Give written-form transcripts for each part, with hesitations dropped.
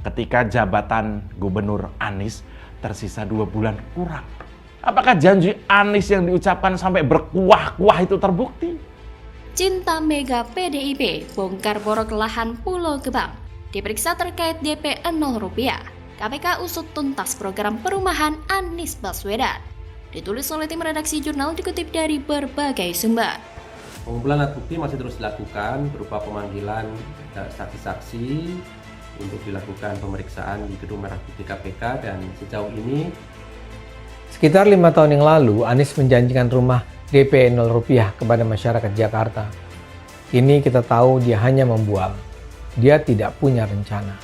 ketika jabatan Gubernur Anies tersisa 2 bulan kurang. Apakah janji Anies yang diucapkan sampai berkuah-kuah itu terbukti? Cinta Mega PDIP bongkar borok lahan Pulau Gebang. Diperiksa terkait DP 0 rupiah. KPK usut tuntas program perumahan Anies Baswedan. Ditulis oleh tim redaksi jurnal dikutip dari berbagai sumber. Pengumpulan alat bukti masih terus dilakukan berupa pemanggilan saksi-saksi untuk dilakukan pemeriksaan di Gedung Merah Putih KPK, dan sejauh ini sekitar 5 tahun yang lalu, Anies menjanjikan rumah DP 0 rupiah kepada masyarakat Jakarta. Kini kita tahu dia hanya membual. Dia tidak punya rencana.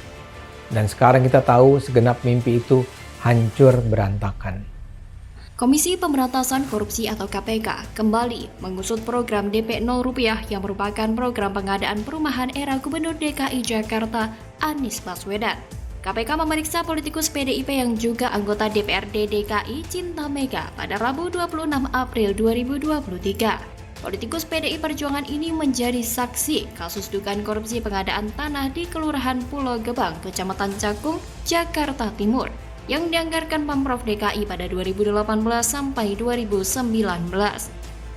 Dan sekarang kita tahu segenap mimpi itu hancur berantakan. Komisi Pemberantasan Korupsi atau KPK kembali mengusut program DP 0 rupiah yang merupakan program pengadaan perumahan era Gubernur DKI Jakarta Anies Baswedan. KPK memeriksa politikus PDIP yang juga anggota DPRD DKI Cinta Mega pada Rabu 26 April 2023. Politikus PDI Perjuangan ini menjadi saksi kasus dugaan korupsi pengadaan tanah di Kelurahan Pulau Gebang, Kecamatan Cakung, Jakarta Timur, yang dianggarkan Pemprov DKI pada 2018 sampai 2019.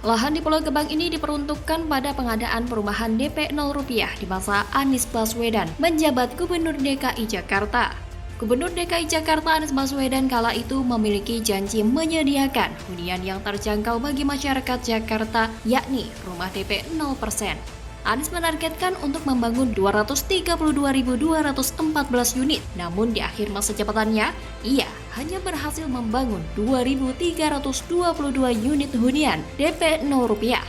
Lahan di Pulau Gebang ini diperuntukkan pada pengadaan perumahan DP 0 rupiah di masa Anies Baswedan menjabat Gubernur DKI Jakarta. Gubernur DKI Jakarta Anies Baswedan kala itu memiliki janji menyediakan hunian yang terjangkau bagi masyarakat Jakarta, yakni rumah DP 0%. Anies menargetkan untuk membangun 232.214 unit, namun di akhir masa jabatannya, ia hanya berhasil membangun 2.322 unit hunian DP 0 rupiah.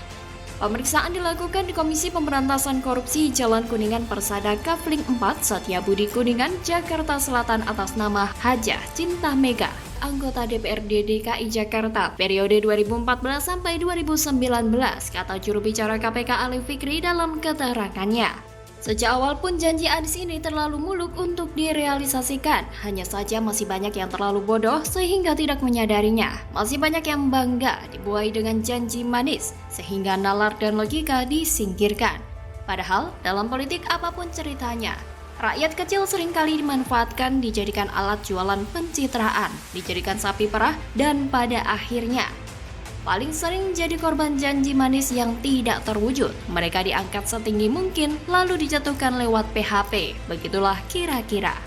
Pemeriksaan dilakukan di Komisi Pemberantasan Korupsi Jalan Kuningan Persada Kafling 4, Setiabudi Kuningan, Jakarta Selatan atas nama Hajah Cinta Mega, anggota DPRD DKI Jakarta periode 2014 sampai 2019, kata juru bicara KPK Ali Fikri dalam keterangannya. Sejak awal pun janji Anies ini terlalu muluk untuk direalisasikan, hanya saja masih banyak yang terlalu bodoh sehingga tidak menyadarinya. Masih banyak yang bangga dibuai dengan janji manis sehingga nalar dan logika disingkirkan. Padahal dalam politik apapun ceritanya, rakyat kecil seringkali dimanfaatkan, dijadikan alat jualan pencitraan, dijadikan sapi perah, dan pada akhirnya paling sering jadi korban janji manis yang tidak terwujud. Mereka diangkat setinggi mungkin, lalu dijatuhkan lewat PHP. Begitulah kira-kira.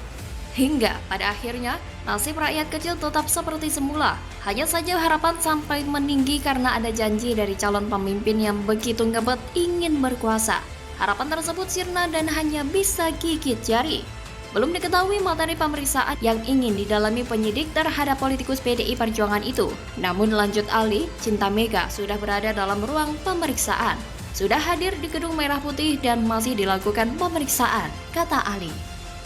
Hingga pada akhirnya, nasib rakyat kecil tetap seperti semula. Hanya saja harapan sampai meninggi karena ada janji dari calon pemimpin yang begitu ngebet ingin berkuasa. Harapan tersebut sirna dan hanya bisa gigit jari. Belum diketahui materi pemeriksaan yang ingin didalami penyidik terhadap politikus PDI Perjuangan itu. Namun lanjut Ali, Cinta Mega sudah berada dalam ruang pemeriksaan. Sudah hadir di Gedung Merah Putih dan masih dilakukan pemeriksaan, kata Ali.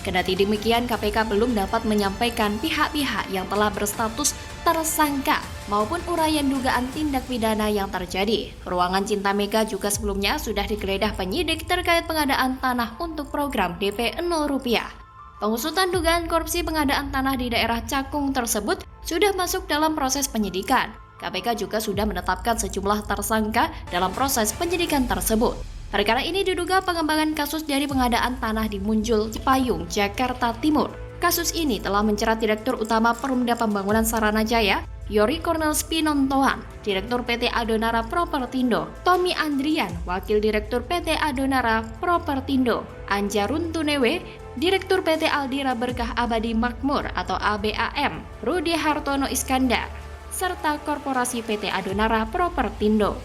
Kendati demikian, KPK belum dapat menyampaikan pihak-pihak yang telah berstatus tersangka maupun uraian dugaan tindak pidana yang terjadi. Ruangan Cinta Mega juga sebelumnya sudah digeledah penyidik terkait pengadaan tanah untuk program DP 0 rupiah. Pengusutan dugaan korupsi pengadaan tanah di daerah Cakung tersebut sudah masuk dalam proses penyidikan. KPK juga sudah menetapkan sejumlah tersangka dalam proses penyidikan tersebut. Perkara ini diduga pengembangan kasus dari pengadaan tanah di Munjul, Cipayung, Jakarta Timur. Kasus ini telah menjerat Direktur Utama Perumda Pembangunan Saranajaya, Yori Cornel Spinontoan, Direktur PT Adonara Propertindo, Tommy Andrian, Wakil Direktur PT Adonara Propertindo, Anja Runtunewe, Direktur PT Aldira Berkah Abadi Makmur atau ABAM, Rudi Hartono Iskandar, serta Korporasi PT Adonara Propertindo.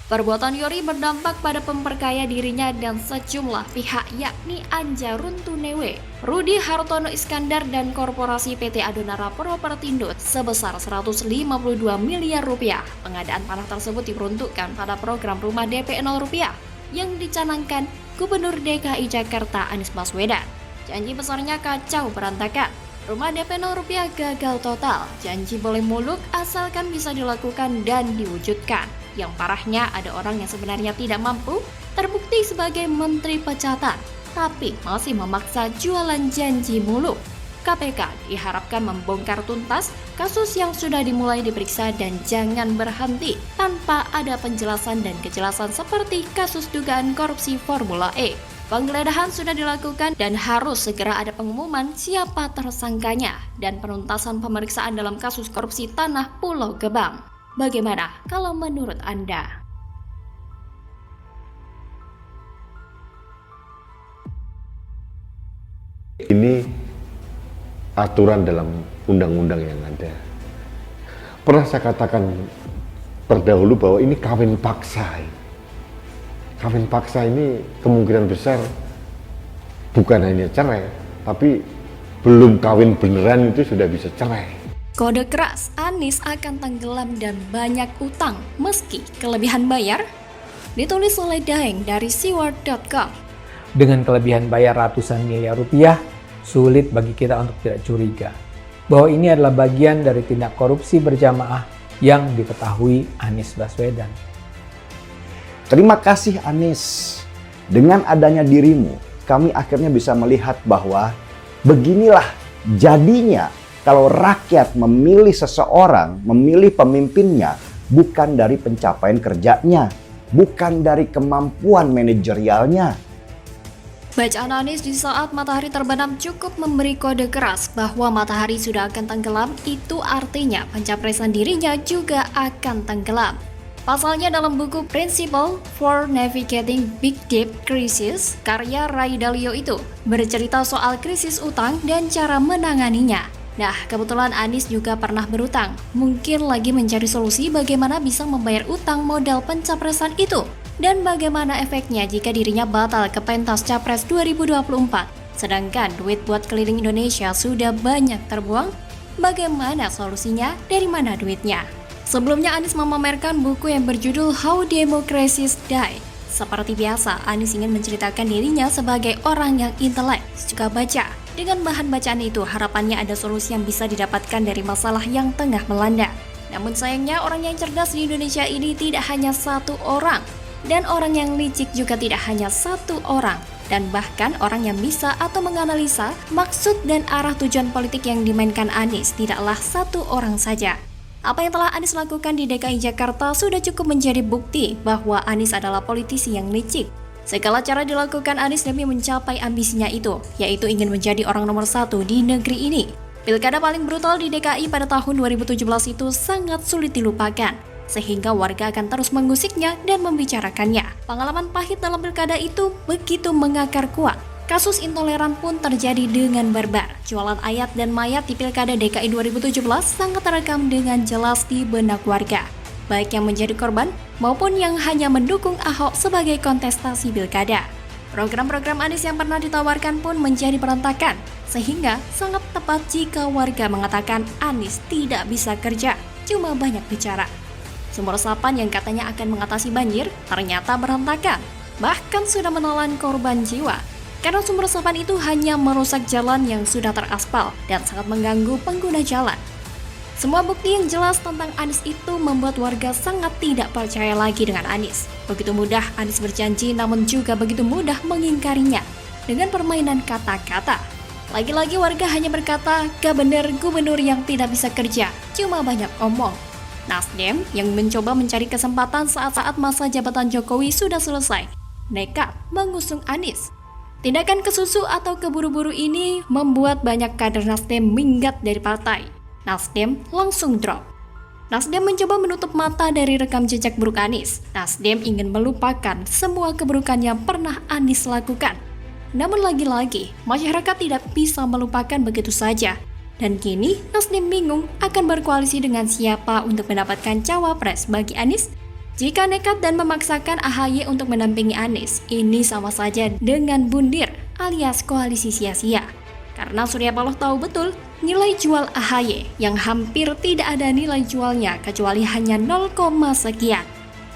Perbuatan Yori berdampak pada pemperkaya dirinya dan sejumlah pihak, yakni Anja Runtunewe, Rudi Hartono Iskandar, dan Korporasi PT Adonara Propertindo sebesar 152 miliar rupiah. Pengadaan tanah tersebut diperuntukkan pada program rumah DP 0 rupiah yang dicanangkan Gubernur DKI Jakarta Anies Baswedan. Janji besarnya kacau berantakan. Rumah DP 0 rupiah gagal total. Janji boleh muluk asalkan bisa dilakukan dan diwujudkan. Yang parahnya ada orang yang sebenarnya tidak mampu, terbukti sebagai menteri pecatan, tapi masih memaksa jualan janji muluk. KPK diharapkan membongkar tuntas kasus yang sudah dimulai diperiksa dan jangan berhenti tanpa ada penjelasan dan kejelasan seperti kasus dugaan korupsi Formula E. Penggeledahan sudah dilakukan dan harus segera ada pengumuman siapa tersangkanya dan penuntasan pemeriksaan dalam kasus korupsi tanah Pulau Gebang. Bagaimana kalau menurut Anda? Ini aturan dalam undang-undang yang ada. Pernah saya katakan terdahulu bahwa ini kawin paksa. Kawin paksa ini kemungkinan besar bukan hanya cerai, tapi belum kawin beneran itu sudah bisa cerai. Kode keras, Anies akan tenggelam dan banyak utang meski kelebihan bayar? Ditulis oleh Daeng dari Siward.com. Dengan kelebihan bayar ratusan miliar rupiah, sulit bagi kita untuk tidak curiga bahwa ini adalah bagian dari tindak korupsi berjamaah yang diketahui Anies Baswedan. Terima kasih Anies. Dengan adanya dirimu, kami akhirnya bisa melihat bahwa beginilah jadinya kalau rakyat memilih seseorang, memilih pemimpinnya bukan dari pencapaian kerjanya, bukan dari kemampuan manajerialnya. Bacaan Anies di saat matahari terbenam cukup memberi kode keras bahwa matahari sudah akan tenggelam, itu artinya pencapresan dirinya juga akan tenggelam. Pasalnya dalam buku Principle for Navigating Big Debt Crisis, karya Ray Dalio itu bercerita soal krisis utang dan cara menanganinya. Nah, kebetulan Anies juga pernah berutang. Mungkin lagi mencari solusi bagaimana bisa membayar utang modal pencapresan itu. Dan bagaimana efeknya jika dirinya batal ke pentas Capres 2024. Sedangkan duit buat keliling Indonesia sudah banyak terbuang. Bagaimana solusinya? Dari mana duitnya? Sebelumnya Anies memamerkan buku yang berjudul How Democracies Die. Seperti biasa, Anies ingin menceritakan dirinya sebagai orang yang intelek, suka baca. Dengan bahan bacaan itu, harapannya ada solusi yang bisa didapatkan dari masalah yang tengah melanda. Namun sayangnya, orang yang cerdas di Indonesia ini tidak hanya satu orang. Dan orang yang licik juga tidak hanya satu orang. Dan bahkan orang yang bisa atau menganalisa maksud dan arah tujuan politik yang dimainkan Anies tidaklah satu orang saja. Apa yang telah Anies lakukan di DKI Jakarta sudah cukup menjadi bukti bahwa Anies adalah politisi yang licik. Segala cara dilakukan Anies demi mencapai ambisinya itu, yaitu ingin menjadi orang nomor satu di negeri ini. Pilkada paling brutal di DKI pada tahun 2017 itu sangat sulit dilupakan, sehingga warga akan terus mengusiknya dan membicarakannya. Pengalaman pahit dalam pilkada itu begitu mengakar kuat. Kasus intoleran pun terjadi dengan barbar. Jualan ayat dan mayat di Pilkada DKI 2017 sangat terekam dengan jelas di benak warga, baik yang menjadi korban maupun yang hanya mendukung Ahok sebagai kontestasi pilkada. Program-program Anies yang pernah ditawarkan pun menjadi berantakan, sehingga sangat tepat jika warga mengatakan Anies tidak bisa kerja, cuma banyak bicara. Sumur resapan yang katanya akan mengatasi banjir ternyata berantakan, bahkan sudah menelan korban jiwa. Karena sumur resapan itu hanya merusak jalan yang sudah teraspal dan sangat mengganggu pengguna jalan. Semua bukti yang jelas tentang Anies itu membuat warga sangat tidak percaya lagi dengan Anies. Begitu mudah Anies berjanji namun juga begitu mudah mengingkarinya dengan permainan kata-kata. Lagi-lagi warga hanya berkata, gak bener gubernur yang tidak bisa kerja, cuma banyak omong. Nasdem yang mencoba mencari kesempatan saat-saat masa jabatan Jokowi sudah selesai, nekat mengusung Anies. Tindakan kesusu atau keburu-buru ini membuat banyak kader Nasdem minggat dari partai. Nasdem langsung drop. Nasdem mencoba menutup mata dari rekam jejak buruk Anies. Nasdem ingin melupakan semua keburukan yang pernah Anies lakukan. Namun lagi-lagi, masyarakat tidak bisa melupakan begitu saja. Dan kini, Nasdem bingung akan berkoalisi dengan siapa untuk mendapatkan cawapres bagi Anies. Jika nekat dan memaksakan AHY untuk mendampingi Anies, ini sama saja dengan bundir alias koalisi sia-sia. Karena Surya Paloh tahu betul nilai jual AHY yang hampir tidak ada nilai jualnya kecuali hanya 0, sekian.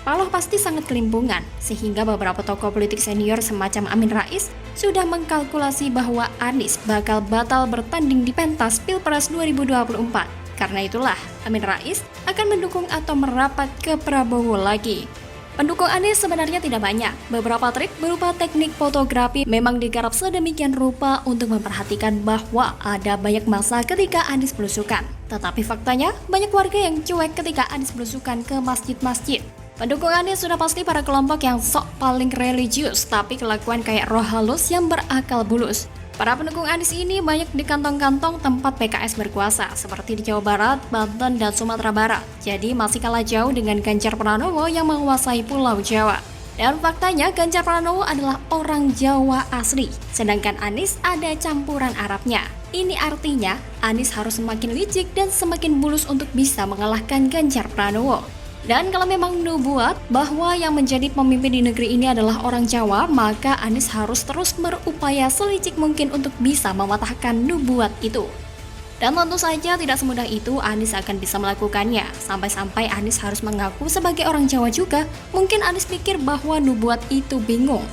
Paloh pasti sangat kelimpungan, sehingga beberapa tokoh politik senior semacam Amin Rais sudah mengkalkulasi bahwa Anies bakal batal bertanding di pentas Pilpres 2024. Karena itulah, Amin Rais akan mendukung atau merapat ke Prabowo lagi. Pendukung Anies sebenarnya tidak banyak. Beberapa trik berupa teknik fotografi memang digarap sedemikian rupa untuk memperhatikan bahwa ada banyak massa ketika Anies belusukan. Tetapi faktanya, banyak warga yang cuek ketika Anies belusukan ke masjid-masjid. Pendukung Anies sudah pasti para kelompok yang sok paling religius tapi kelakuan kayak roh halus yang berakal bulus. Para pendukung Anies ini banyak di kantong-kantong tempat PKS berkuasa seperti di Jawa Barat, Banten, dan Sumatera Barat. Jadi masih kalah jauh dengan Ganjar Pranowo yang menguasai Pulau Jawa. Dan faktanya Ganjar Pranowo adalah orang Jawa asli, sedangkan Anies ada campuran Arabnya. Ini artinya Anies harus semakin licik dan semakin bulus untuk bisa mengalahkan Ganjar Pranowo. Dan kalau memang nubuat bahwa yang menjadi pemimpin di negeri ini adalah orang Jawa, maka Anies harus terus berupaya selicik mungkin untuk bisa mematahkan nubuat itu. Dan tentu saja tidak semudah itu Anies akan bisa melakukannya. Sampai-sampai Anies harus mengaku sebagai orang Jawa juga. Mungkin Anies pikir bahwa nubuat itu bingung.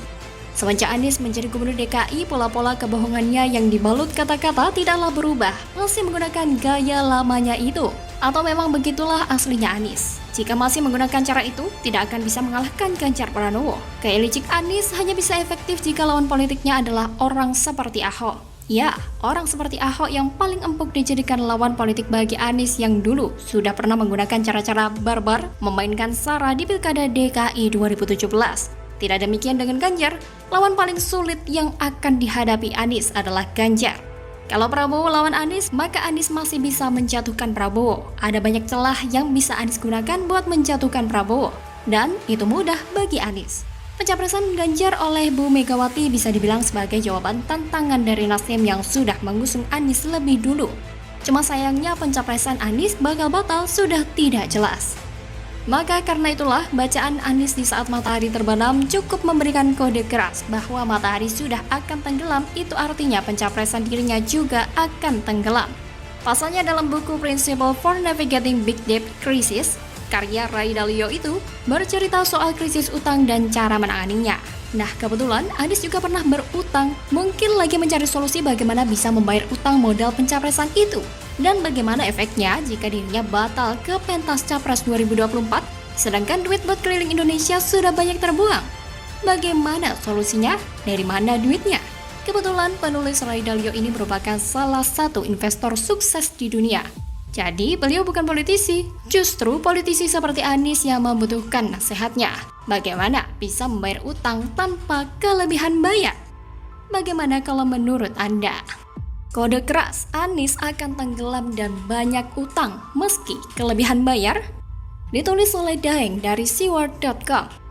Semenjak Anies menjadi gubernur DKI, pola-pola kebohongannya yang dibalut kata-kata tidaklah berubah. Masih menggunakan gaya lamanya itu. Atau memang begitulah aslinya Anies. Jika masih menggunakan cara itu, tidak akan bisa mengalahkan Ganjar Pranowo. Gaya licik Anies hanya bisa efektif jika lawan politiknya adalah orang seperti Ahok. Ya, orang seperti Ahok yang paling empuk dijadikan lawan politik bagi Anies yang dulu sudah pernah menggunakan cara-cara barbar memainkan SARA di Pilkada DKI 2017. Tidak demikian dengan Ganjar, lawan paling sulit yang akan dihadapi Anies adalah Ganjar. Kalau Prabowo lawan Anies, maka Anies masih bisa menjatuhkan Prabowo. Ada banyak celah yang bisa Anies gunakan buat menjatuhkan Prabowo. Dan itu mudah bagi Anies. Pencapresan Ganjar oleh Bu Megawati bisa dibilang sebagai jawaban tantangan dari Nasdem yang sudah mengusung Anies lebih dulu. Cuma sayangnya pencapresan Anies bakal batal sudah tidak jelas. Maka karena itulah bacaan Anies di saat matahari terbenam cukup memberikan kode keras bahwa matahari sudah akan tenggelam, itu artinya pencapresan dirinya juga akan tenggelam. Pasalnya dalam buku Principle for Navigating Big Debt Crisis, karya Ray Dalio itu bercerita soal krisis utang dan cara menanganinya. Nah, kebetulan Anies juga pernah berutang, mungkin lagi mencari solusi bagaimana bisa membayar utang modal pencapresan itu. Dan bagaimana efeknya jika dirinya batal ke pentas Capres 2024, sedangkan duit buat keliling Indonesia sudah banyak terbuang. Bagaimana solusinya? Dari mana duitnya? Kebetulan penulis Ray Dalio ini merupakan salah satu investor sukses di dunia. Jadi beliau bukan politisi, justru politisi seperti Anies yang membutuhkan nasihatnya. Bagaimana bisa membayar utang tanpa kelebihan bayar? Bagaimana kalau menurut Anda? Kode keras, Anies akan tenggelam dan banyak utang meski kelebihan bayar? Ditulis oleh Daeng dari Seward.com.